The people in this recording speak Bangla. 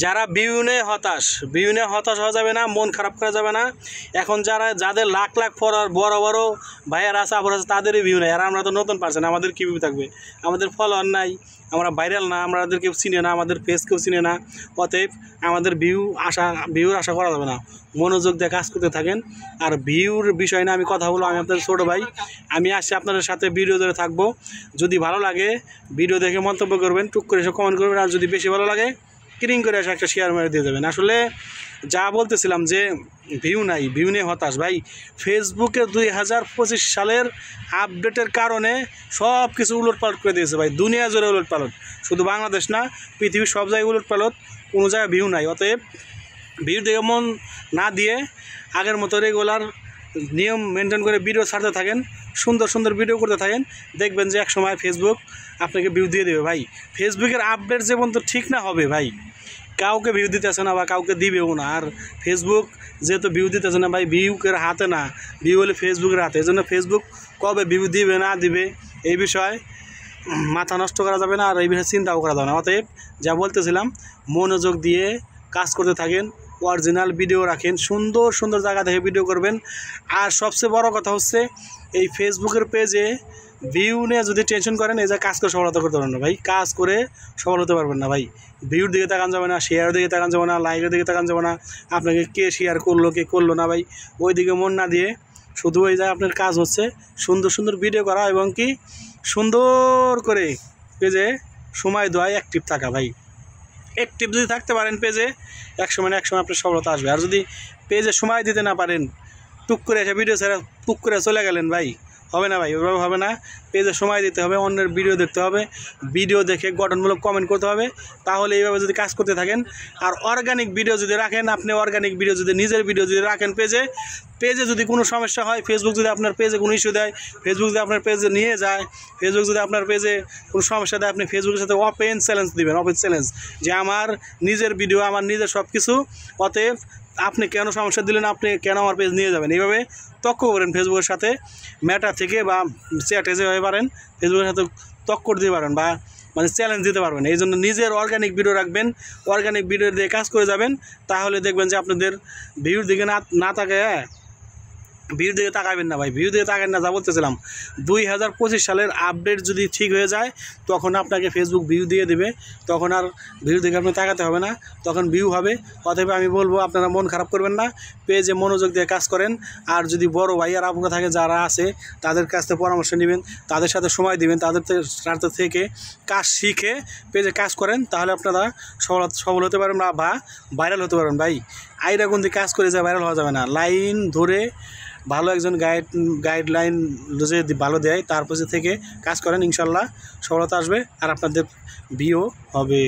যারা বিউনে হতাশ হওয়া যাবে না, মন খারাপ করা যাবে না। এখন যাদের লাখ লাখ ফলোয়ার বড় বড় ভাইয়ার আছে আবার আছে তাদেরই ভিউ নেই। আর আমরা তো নতুন পারছেন, আমাদের কী ভিউ থাকবে? আমাদের ফলোয়ার নাই, আমরা ভাইরাল না, আমাদের কেউ চিনে না, আমাদের ফেস কেউ চিনে না। অতএব আমাদের ভিউর আশা করা যাবে না। মনোযোগ দিয়ে কাজ করতে থাকেন। আর ভিউর বিষয় না আমি কথা বলবো, আমি আপনাদের ছোটো ভাই, আমি আসছি আপনাদের সাথে ভিডিও ধরে থাকবো। যদি ভালো লাগে ভিডিও দেখে মন্তব্য করবেন, টুক করে এসে কমেন্ট করবেন। আর যদি বেশি ভালো লাগে ক্লিং করে এসে একটা শেয়ার মেরে দিয়ে দেবেন। আসলে যা বলতেছিলাম যে ভিউ নিয়ে হতাশ ভাই। ফেসবুকে 2025 সালের আপডেটের কারণে সব কিছু উলটপালট করে দিয়েছে ভাই, দুনিয়া জুড়ে উলটপালট, শুধু বাংলাদেশ না পৃথিবীর সব জায়গায় উলটপালট, কোনো জায়গায় ভিউ নাই। অতএব ভিউ দেখে মন না দিয়ে আগের মতো রেগুলার নিয়ম মেনটেন করে ভিডিও ছাড়তে থাকেন, সুন্দর সুন্দর ভিডিও করতে থাকেন, দেখবেন যে এক সময় ফেসবুক আপনাকে ভিউ দিয়ে দেবে ভাই। ফেসবুকের আপডেট যে পর্যন্ত ঠিক না হবে ভাই, কাউকে ভিউ দিতেছে না বা কাউকে দিবেও না। আর ফেসবুক যেহেতু ভিউ দিতেছে না ভাই, ভিউকের হাতে না, ভিউ হলে ফেসবুকের হাতে। এই জন্য ফেসবুক কবে ভিউ দিবে না দিবে এই বিষয়ে মাথা নষ্ট করা যাবে না, আর এই বিষয়ে চিন্তাও করা যাবে না। অতএব যা বলতেছিলাম মনোযোগ দিয়ে কাজ করতে থাকেন, অরিজিনাল ভিডিও রাখেন, সুন্দর সুন্দর জায়গা দেখে ভিডিও করবেন। আর সবচেয়ে বড় কথা হচ্ছে এই ফেসবুকের পেজে ভিউ নিয়ে যদি টেনশন করেন, এই যে কাজ করে সফলতা করতে পারবেন না ভাই, কাজ করে সফল হতে পারবেন না ভাই। ভিউর দিকে তাকান যাবে না, শেয়ারের দিকে তাকান যাবে না, লাইকের দিকে তাকান যাবে না, আপনাকে কে শেয়ার করলো কে করলো না ভাই, ওই দিকে মন না দিয়ে শুধু ওই যে আপনার কাজ হচ্ছে সুন্দর সুন্দর ভিডিও করা এবং কি সুন্দর করে পেজে সময় দেওয়া, অ্যাক্টিভ থাকা ভাই। অ্যাক্টিভ যদি থাকতে পারেন পেজে, এক সময় আপনার সফলতা আসবে। আর যদি পেজে সময় দিতে না পারেন, টুক করে এসে ভিডিও ছেড়ে টুক করে চলে গেলেন ভাই, হবে না ভাই, ওইভাবে হবে না। পেজে সময় দিতে হবে, অন্যের ভিডিও দেখতে হবে, ভিডিও দেখে গঠনমূলক কমেন্ট করতে হবে। তাহলে এইভাবে যদি কাজ করতে থাকেন আর অর্গানিক ভিডিও যদি রাখেন, আপনি অর্গানিক ভিডিও যদি নিজের ভিডিও যদি রাখেন পেজে যদি কোনো সমস্যা হয়, ফেসবুক যদি আপনার পেজে কোনো ইস্যু দেয়, ফেসবুক যদি আপনার পেজে নিয়ে যায়, ফেসবুক যদি আপনার পেজে কোনো সমস্যা দেয়, আপনি ফেসবুকের সাথে ওপেন চ্যালেঞ্জ দিবেন, ওপেন চ্যালেঞ্জ যে আমার নিজের ভিডিও, আমার নিজের সব কিছু, অতএব আপনি কেন সমস্যা দিলেন, আপনি কেন আমার পেজ নিয়ে যাবেন। এইভাবে তক্ক করেন ফেসবুকের সাথে, মেটা থেকে বা চ্যাটে যেভাবে পারেন ফেসবুকের সাথে তক্কর দিতে পারেন বা মানে চ্যালেঞ্জ দিতে পারবেন। এই জন্য নিজের অর্গানিক ভিডিও রাখবেন, অর্গানিক ভিডিও দিয়ে কাজ করে যাবেন, তাহলে দেখবেন যে আপনাদের ভিউর দিকে না তাকায়, ভিউ দিকে তাকাবেন না ভাই, ভিউ দিকে তাকাবেন না। যা বলতেছিলাম 2025 সালের আপডেট যদি ঠিক হয়ে যায়, তখন আপনাকে ফেসবুক ভিউ দিয়ে দেবে, তখন আর ভিউ দিকে আপনি তাকাতে হবে না, তখন ভিউ হবে। অতএব আমি বলবো আপনারা মন খারাপ করবেন না, পেজে মনোযোগ দিয়ে কাজ করেন। আর যদি বড় ভাই আর আপুরা থাকে যারা আছে, তাদের কাছ থেকে পরামর্শ নেবেন, তাদের সাথে সময় দিবেন, তাদের থেকে কাজ শিখে পেজে কাজ করেন, তাহলে আপনারা সফল হতে পারেন বা ভাইরাল হতে পারেন ভাই। আইরাগুন দিয়ে কাজ করে যা ভাইরাল হওয়া যাবে না, লাইন ধরে ভালো একজন গাইডলাইন যদি ভালো দেয়, তারপর থেকে কাজ করেন, ইনশাল্লাহ সফলতা আসবে আর আপনাদের ভিউ হবে।